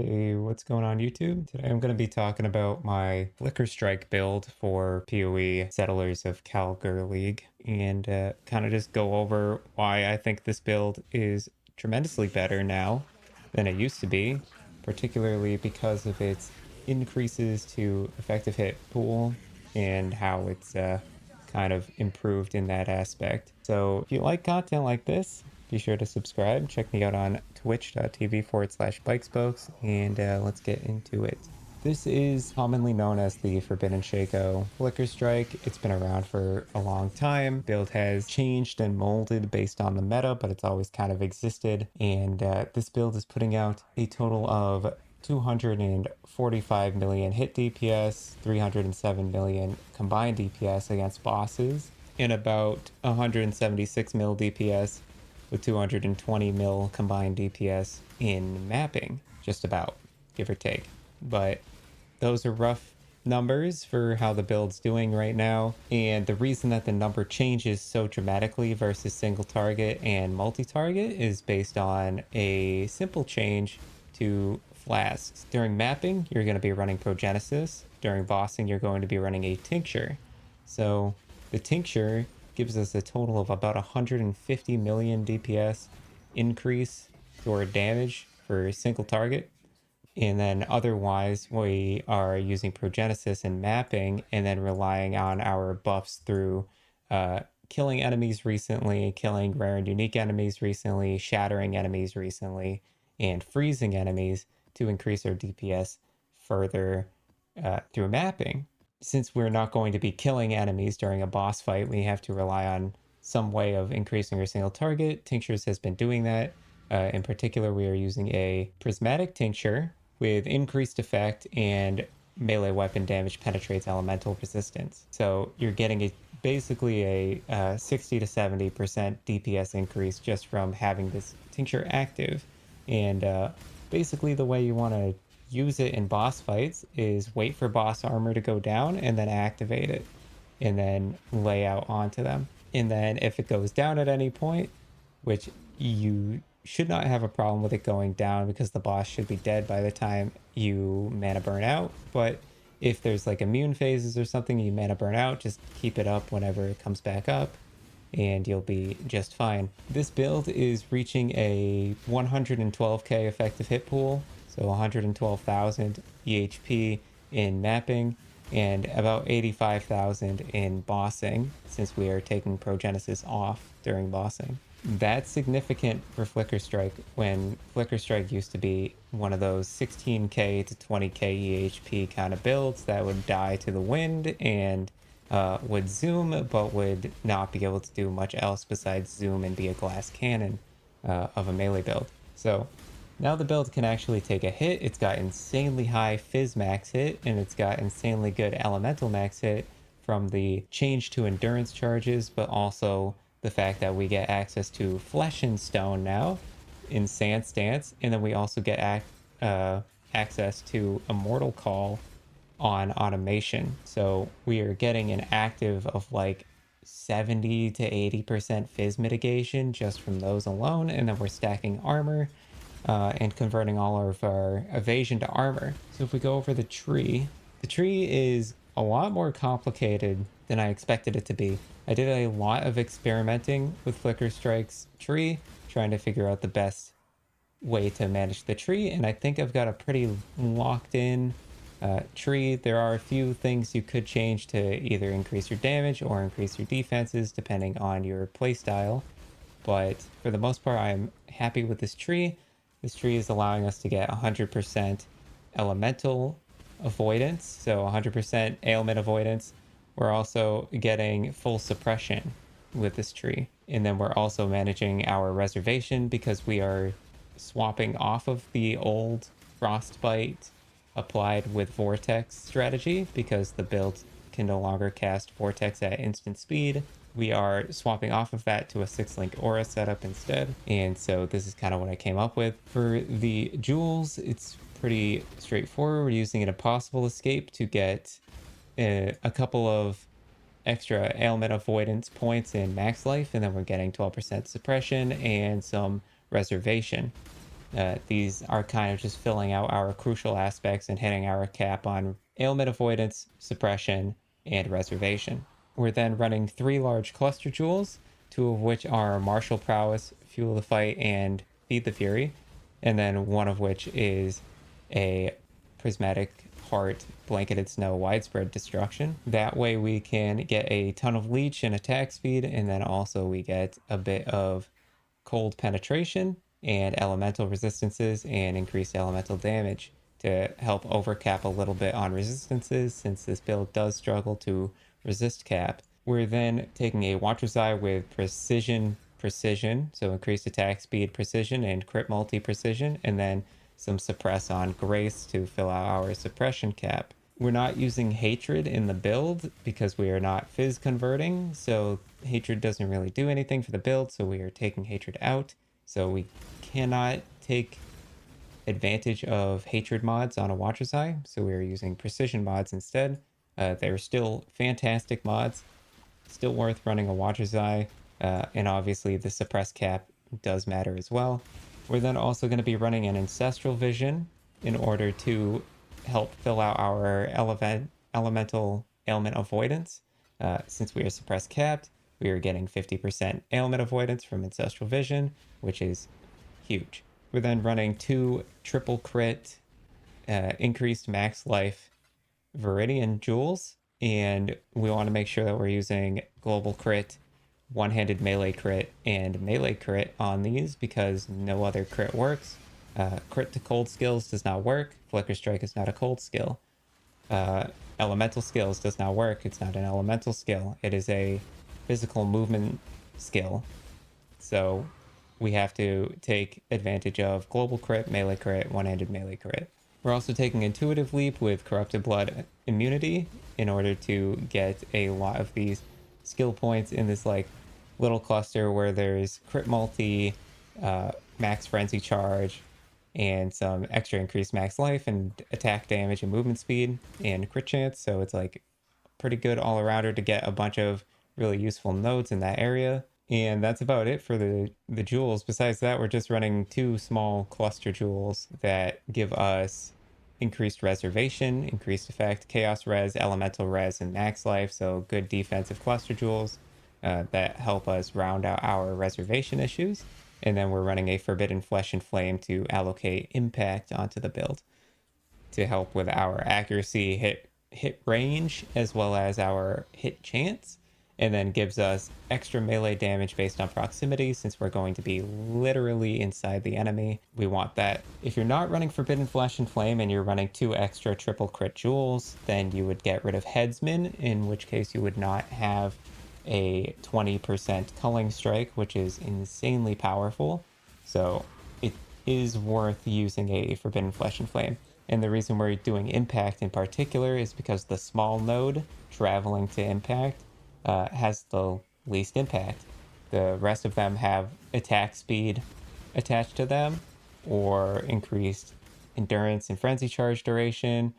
Hey, what's going on YouTube? Today I'm going to be talking about my Flicker Strike build for PoE Settlers of Calgar League and kind of just go over why I think this build is tremendously better now than it used to be, particularly because of its increases to effective hit pool and how it's kind of improved in that aspect. So if you like content like this, be sure to subscribe. Check me out on twitch.tv/bikespokes, and let's get into it. This is commonly known as the Forbidden Shaco Flicker Strike. It's been around for a long time. Build has changed and molded based on the meta, but it's always kind of existed. And this build is putting out a total of 245 million hit DPS, 307 million combined DPS against bosses, and about 176 mil DPS with 220 mil combined DPS in mapping, just about, give or take. But those are rough numbers for how the build's doing right now. And the reason that the number changes so dramatically versus single target and multi-target is based on a simple change to flasks. During mapping, you're going to be running Progenesis. During bossing, you're going to be running a tincture. So the tincture gives us a total of about 150 million DPS increase to our damage for single target. And then otherwise, we are using Progenesis and mapping and then relying on our buffs through killing enemies recently, killing rare and unique enemies recently, shattering enemies recently, and freezing enemies to increase our DPS further through mapping. Since we're not going to be killing enemies during a boss fight, we have to rely on some way of increasing our single target. Tinctures has been doing that. In particular, we are using a prismatic tincture with increased effect and melee weapon damage penetrates elemental resistance. So you're getting basically a 60 to 70% DPS increase just from having this tincture active. And basically the way you want to use it in boss fights is wait for boss armor to go down and then activate it and then lay out onto them. And then if it goes down at any point, which you should not have a problem with it going down because the boss should be dead by the time you mana burn out. But if there's like immune phases or something, you mana burn out, just keep it up whenever it comes back up and you'll be just fine. This build is reaching a 112k effective hit pool, so 112,000 EHP in mapping and about 85,000 in bossing since we are taking Progenesis off during bossing. That's significant for Flicker Strike when Flicker Strike used to be one of those 16k to 20k EHP kind of builds that would die to the wind and would zoom, but would not be able to do much else besides zoom and be a glass cannon of a melee build. So now the build can actually take a hit. It's got insanely high Fizz max hit, and it's got insanely good Elemental max hit from the change to endurance charges, but also the fact that we get access to Flesh and Stone now in Sand Stance, and then we also get access to Immortal Call on automation. So we are getting an active of like 70 to 80% Fizz mitigation just from those alone, and then we're stacking armor and converting all of our evasion to armor. So if we go over the tree is a lot more complicated than I expected it to be. I did a lot of experimenting with Flicker Strike's tree, trying to figure out the best way to manage the tree, and I think I've got a pretty locked in tree. There are a few things you could change to either increase your damage or increase your defenses depending on your playstyle, but for the most part I'm happy with this tree. This tree is allowing us to get 100% elemental avoidance, so 100% ailment avoidance. We're also getting full suppression with this tree. And then we're also managing our reservation because we are swapping off of the old Frostbite applied with Vortex strategy because the build can no longer cast Vortex at instant speed. We are swapping off of that to a 6-link aura setup instead. And so this is kind of what I came up with. For the jewels, it's pretty straightforward. We're using an impossible escape to get a couple of extra ailment avoidance points in max life, and then we're getting 12% suppression and some reservation. These are kind of just filling out our crucial aspects and hitting our cap on ailment avoidance, suppression, and reservation. We're then running 3 large cluster jewels, 2 of which are martial prowess, fuel the fight, and feed the fury, and then 1 of which is a prismatic heart, blanketed snow, widespread destruction. That way we can get a ton of leech and attack speed, and then also we get a bit of cold penetration and elemental resistances and increased elemental damage to help overcap a little bit on resistances, since this build does struggle to resist cap. We're then taking a Watcher's Eye with precision, so increased attack speed, precision, and crit multi precision, and then some suppress on grace to fill out our suppression cap. We're not using hatred in the build because we are not fizz converting, so hatred doesn't really do anything for the build, so we are taking hatred out. So we cannot take advantage of hatred mods on a Watcher's Eye, so we are using precision mods instead. They're still fantastic mods, still worth running a Watcher's Eye, and obviously the suppress cap does matter as well. We're then also going to be running an Ancestral Vision in order to help fill out our elemental ailment avoidance. Since we are suppress capped, we are getting 50% ailment avoidance from Ancestral Vision, which is huge. We're then running 2 triple crit, increased max life Viridian Jewels, and we want to make sure that we're using global crit, one-handed melee crit, and melee crit on these because no other crit works. Crit to cold skills does not work. Flicker Strike is not a cold skill. Elemental skills does not work. It's not an elemental skill. It is a physical movement skill. So we have to take advantage of global crit, melee crit, one-handed melee crit. We're also taking Intuitive Leap with Corrupted Blood immunity in order to get a lot of these skill points in this like little cluster where there's crit multi, max frenzy charge, and some extra increased max life and attack damage and movement speed and crit chance. So it's like pretty good all arounder to get a bunch of really useful nodes in that area. And that's about it for the jewels. Besides that, we're just running 2 small cluster jewels that give us increased reservation, increased effect, chaos res, elemental res, and max life. So good defensive cluster jewels that help us round out our reservation issues. And then we're running a forbidden flesh and flame to allocate impact onto the build to help with our accuracy, hit range, as well as our hit chance, and then gives us extra melee damage based on proximity since we're going to be literally inside the enemy. We want that. If you're not running Forbidden Flesh and Flame and you're running 2 extra triple crit jewels, then you would get rid of Headsman, in which case you would not have a 20% culling strike, which is insanely powerful. So it is worth using a Forbidden Flesh and Flame. And the reason we're doing impact in particular is because the small node traveling to impact has the least impact. The rest of them have attack speed attached to them, or increased endurance and frenzy charge duration,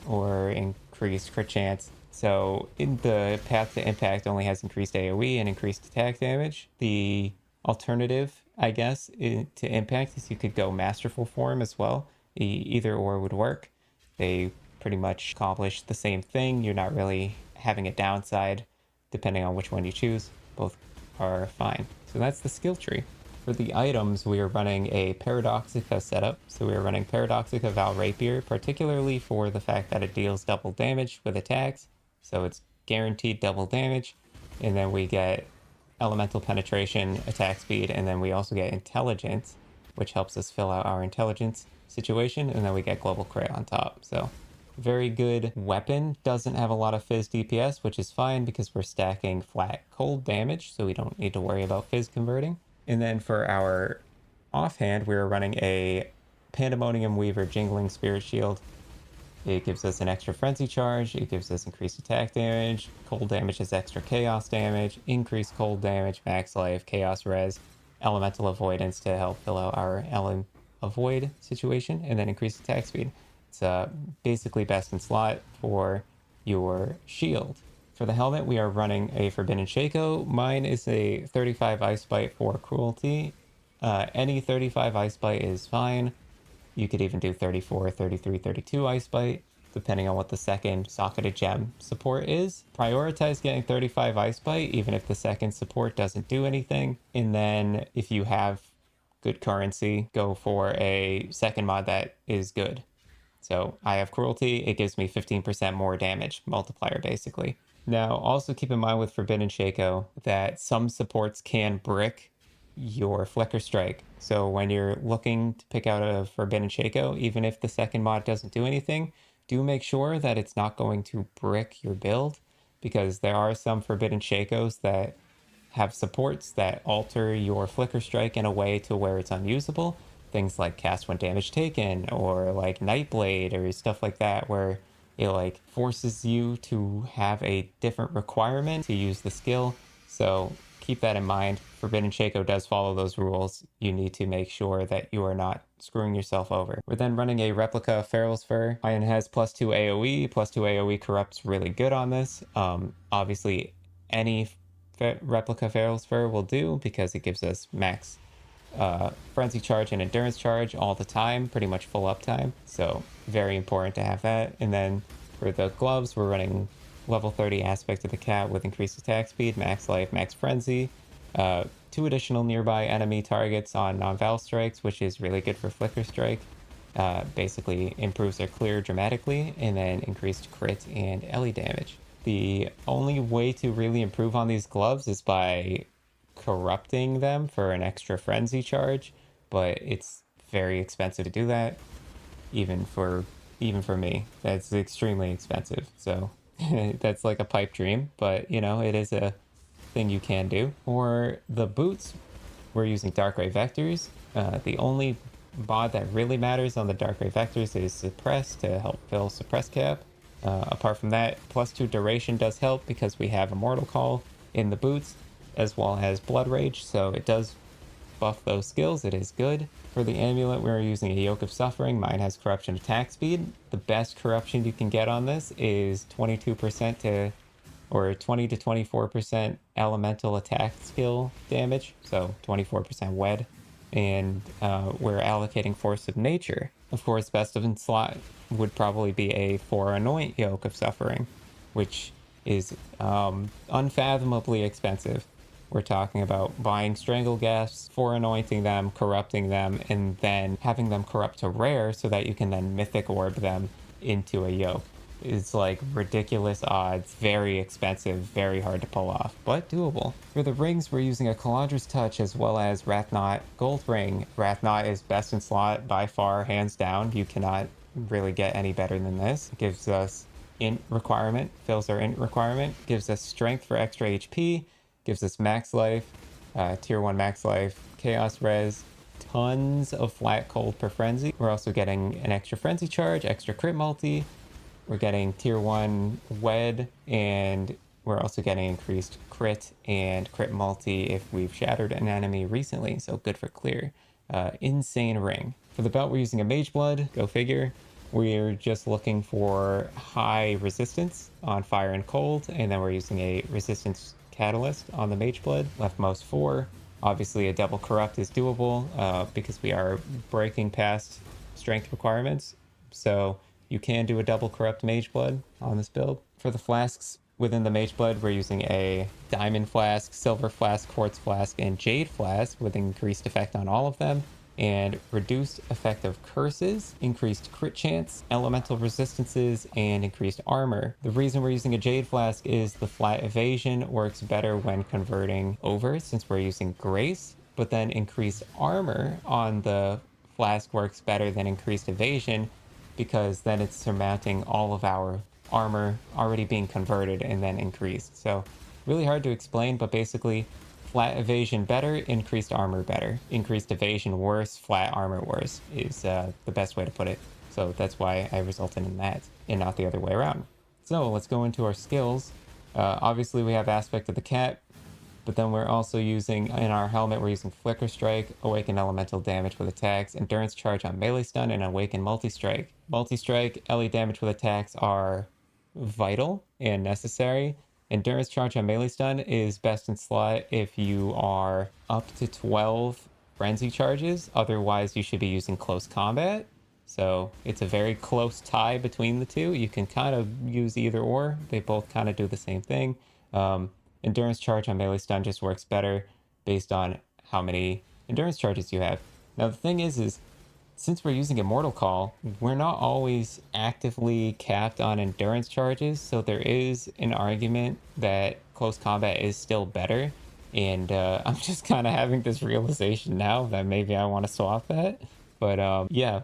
or increased crit chance. So in the path to impact only has increased AoE and increased attack damage. The alternative, I guess, to impact is you could go masterful form as well. Either or would work. They pretty much accomplish the same thing. You're not really having a downside depending on which one you choose. Both are fine. So that's the skill tree. For the items, we are running a Paradoxica setup. So we are running Paradoxica Val Rapier, particularly for the fact that it deals double damage with attacks. So it's guaranteed double damage. And then we get elemental penetration, attack speed, and then we also get intelligence, which helps us fill out our intelligence situation. And then we get global crit on top. So very good weapon. Doesn't have a lot of fizz DPS, which is fine because we're stacking flat cold damage, so we don't need to worry about fizz converting. And then for our offhand, we're running a Pandemonium Weaver Jingling Spirit Shield. It gives us an extra frenzy charge, it gives us increased attack damage, cold damage is extra chaos damage, increased cold damage, max life, chaos res, elemental avoidance to help fill out our avoid situation, and then increased attack speed. It's basically best in slot for your shield. For the helmet, we are running a Forbidden Shaco. Mine is a 35 Ice Bite for Cruelty, Any 35 Ice Bite is fine. You could even do 34, 33, 32 Ice Bite, depending on what the second socketed gem support is. Prioritize getting 35 Ice Bite, even if the second support doesn't do anything. And then if you have good currency, go for a second mod that is good. So I have Cruelty, it gives me 15% more damage multiplier, basically. Now, also keep in mind with Forbidden Shaco that some supports can brick your Flicker Strike. So when you're looking to pick out a Forbidden Shaco, even if the second mod doesn't do anything, do make sure that it's not going to brick your build, because there are some Forbidden Shacos that have supports that alter your Flicker Strike in a way to where it's unusable. Things like cast when damage taken, or like Nightblade, or stuff like that, where it like forces you to have a different requirement to use the skill. So keep that in mind. Forbidden Shaco does follow those rules. You need to make sure that you are not screwing yourself over. We're then running a replica of Feral's Fur. Iron has +2 AoE. +2 AoE corrupts really good on this. Obviously, any replica Feral's Fur will do because it gives us max frenzy charge and endurance charge all the time, pretty much full uptime. So very important to have that. And then for the gloves, we're running level 30 aspect of the cat with increased attack speed, max life, max frenzy, 2 additional nearby enemy targets on non-val strikes, which is really good for flicker strike. Basically improves their clear dramatically, and then increased crit and ele damage. The only way to really improve on these gloves is by corrupting them for an extra frenzy charge, but it's very expensive to do that, even for me. That's extremely expensive. So that's like a pipe dream, but you know, it is a thing you can do. For the boots, we're using Darkrai Vectors. The only mod that really matters on the Darkrai Vectors is Suppress to help fill Suppress cap. Apart from that, +2 duration does help because we have Immortal Call in the boots, as well as Blood Rage, so it does buff those skills. It is good. For the amulet, we're using a Yoke of Suffering. Mine has corruption attack speed. The best corruption you can get on this is 22% to, or 20 to 24% elemental attack skill damage, so 24% wed. And we're allocating Force of Nature. Of course, best of in slot would probably be a 4 Anoint Yoke of Suffering, which is unfathomably expensive. We're talking about buying Strangle Gas, 4 anointing them, corrupting them, and then having them corrupt to rare so that you can then Mythic Orb them into a yoke. It's like ridiculous odds, very expensive, very hard to pull off, but doable. For the rings, we're using a Calandra's Touch as well as Rathnot Gold Ring. Rathnot is best in slot by far, hands down. You cannot really get any better than this. It gives us int requirement, fills our int requirement, gives us strength for extra HP, gives us max life, tier 1 max life, chaos res, tons of flat cold per frenzy. We're also getting an extra frenzy charge, extra crit multi. We're getting tier 1 wed, and we're also getting increased crit and crit multi if we've shattered an enemy recently, so good for clear. Insane ring. For the belt, we're using a Mage Blood, go figure. We're just looking for high resistance on fire and cold, and then we're using a resistance catalyst on the Mage Blood, leftmost 4. Obviously a double corrupt is doable because we are breaking past strength requirements, so you can do a double corrupt Mage Blood on this build. For the flasks within the Mage Blood, we're using a Diamond Flask, Silver Flask, Quartz Flask, and Jade Flask with increased effect on all of them, and reduced effect of curses, increased crit chance, elemental resistances, and increased armor. The reason we're using a Jade Flask is the flat evasion works better when converting over since we're using Grace, but then increased armor on the flask works better than increased evasion because then it's surmounting all of our armor already being converted and then increased. So really hard to explain, but basically flat evasion better, increased armor better. Increased evasion worse, flat armor worse is the best way to put it. So that's why I resulted in that and not the other way around. So let's go into our skills. Obviously we have aspect of the cat, but then we're also using, in our helmet, we're using Flicker Strike, Awaken Elemental Damage with attacks, Endurance Charge on melee stun, and Awaken Multi-Strike. Multi-Strike, LE damage with attacks are vital and necessary. Endurance Charge on melee stun is best in slot if you are up to 12 frenzy charges. Otherwise, you should be using close combat. So it's a very close tie between the two. You can kind of use either or. They both kind of do the same thing. Um, endurance charge on melee stun just works better based on how many endurance charges you have. Now the thing is since we're using Immortal Call, we're not always actively capped on endurance charges, so there is an argument that close combat is still better. And I'm just kind of having this realization now that maybe I want to swap that. But yeah,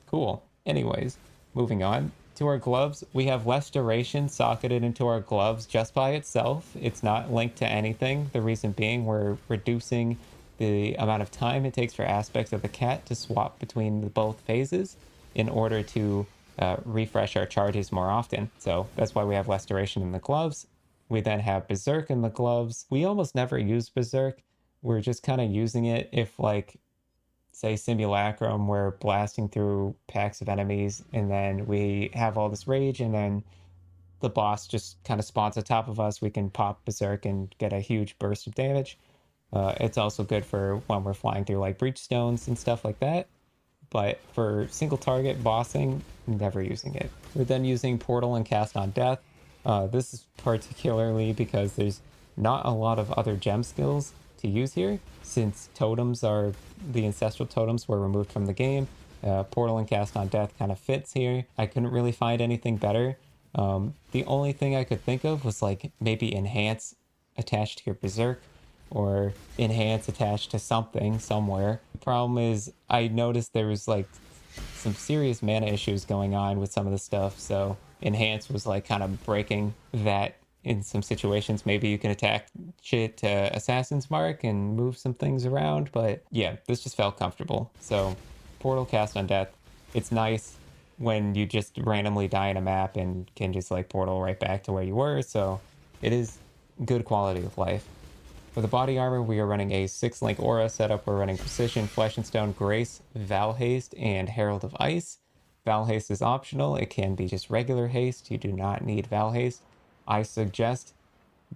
cool. Anyways, moving on to our gloves. We have less duration socketed into our gloves just by itself. It's not linked to anything. The reason being we're reducing the amount of time it takes for aspects of the cat to swap between the both phases in order to refresh our charges more often. So that's why we have less duration in the gloves. We then have Berserk in the gloves. We almost never use Berserk. We're just kind of using it if, like, say Simulacrum, we're blasting through packs of enemies and then we have all this rage and then the boss just kind of spawns on top of us. We can pop Berserk and get a huge burst of damage. It's also good for when we're flying through like breach stones and stuff like that. But for single target bossing, never using it. We're then using Portal and Cast on Death. This is particularly because there's not a lot of other gem skills to use here, since totems are the ancestral totems were removed from the game. Portal and Cast on Death kind of fits here. I couldn't really find anything better. The only thing I could think of was like maybe Enhance attached to your Berserk, or Enhance attached to something somewhere. The problem is I noticed there was like some serious mana issues going on with some of the stuff, so Enhance was like kind of breaking that in some situations. Maybe you can attack shit to Assassin's Mark and move some things around, but yeah, this just felt comfortable. So Portal, Cast on Death, it's nice when you just randomly die in a map and can just like portal right back to where you were, so it is good quality of life. For the body armor, we are running a 6-link aura setup. We're running Precision, Flesh and Stone, Grace, Val Haste, and Herald of Ice. Val Haste is optional. It can be just regular haste. You do not need Val Haste. I suggest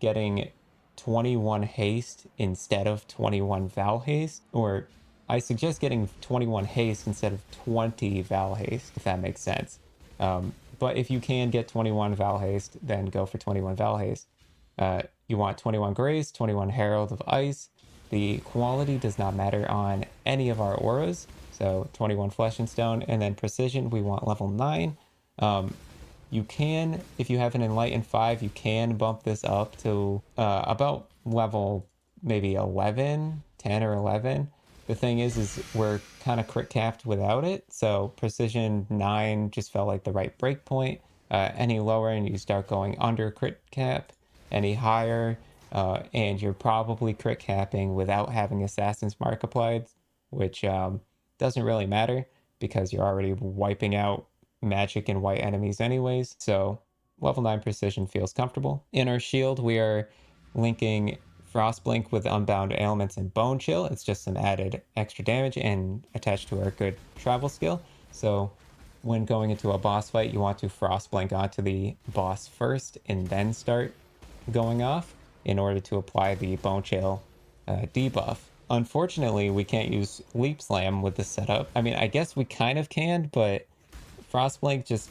getting 21 haste instead of 21 Val Haste, or I suggest getting 21 haste instead of 20 Val Haste, if that makes sense. But if you can get 21 Val Haste, then go for 21 Val Haste. You want 21 Grace, 21 Herald of Ice. The quality does not matter on any of our auras. So 21 Flesh and Stone, and then Precision, we want level 9. You can, if you have an Enlighten 5, you can bump this up to about level maybe 11, 10 or 11. The thing is we're kind of crit capped without it. So Precision 9 just felt like the right break point. Any lower and you start going under crit cap. Any higher, and you're probably crit capping without having Assassin's Mark applied, which doesn't really matter because you're already wiping out magic and white enemies anyways. So level 9 Precision feels comfortable. In our shield, we are linking Frostblink with Unbound Ailments and Bone Chill. It's just some added extra damage and attached to our good travel skill. So when going into a boss fight, you want to Frostblink onto the boss first and then start going off in order to apply the Bone Chill debuff. Unfortunately, we can't use Leap Slam with this setup. I mean, I guess we kind of can, but Frostblink just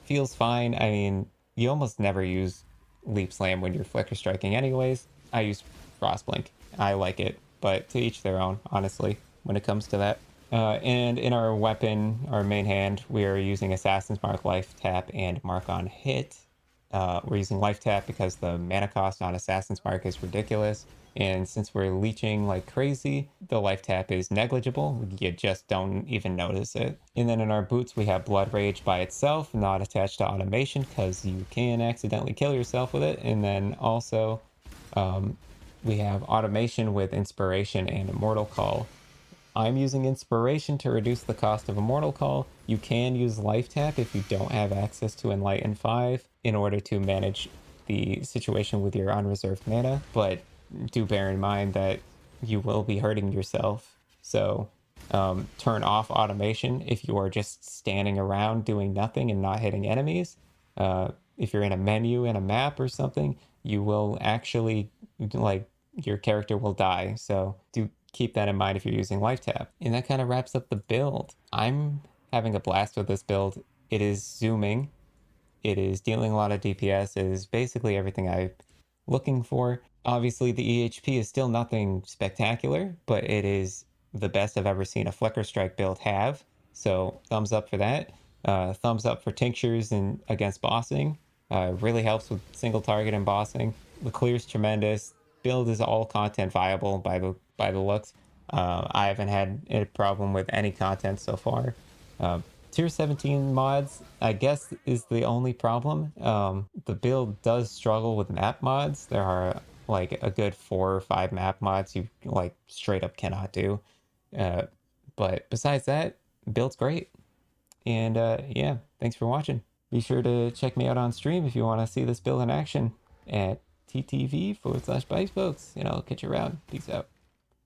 feels fine. I mean, you almost never use Leap Slam when you're Flicker Striking anyways. I use Frostblink. I like it, but to each their own, honestly, when it comes to that. And in our weapon, our main hand, we are using Assassin's Mark, Life Tap, and Mark on Hit. We're using Life Tap because the mana cost on Assassin's Mark is ridiculous. And since we're leeching like crazy, the Life Tap is negligible. You just don't even notice it. And then in our boots, we have Blood Rage by itself, not attached to automation because you can accidentally kill yourself with it. And then also we have automation with Inspiration and Immortal Call. I'm using Inspiration to reduce the cost of Immortal Call. You can use Life Tap if you don't have access to Enlighten 5 in order to manage the situation with your unreserved mana, but do bear in mind that you will be hurting yourself. So turn off automation if you are just standing around doing nothing and not hitting enemies. If you're in a menu in a map or something, you will actually, like, your character will die. So do keep that in mind if you're using life tap. And that kind of wraps up the build. I'm having a blast with this build. It is zooming. It is dealing a lot of DPS. It is basically everything I'm looking for. Obviously, the EHP is still nothing spectacular, but it is the best I've ever seen a Flicker Strike build have. So thumbs up for that. Thumbs up for tinctures and against bossing. Really helps with single target and bossing. The clear's tremendous. Build is all content viable by the looks. I haven't had a problem with any content so far. Tier 17 mods, I guess, is the only problem. The build does struggle with map mods. There are like a good 4 or 5 map mods you like straight up cannot do. Uh, but besides that, build's great. And yeah, thanks for watching. Be sure to check me out on stream if you want to see this build in action at ttv/bikespokes, and I'll catch you around. Peace out.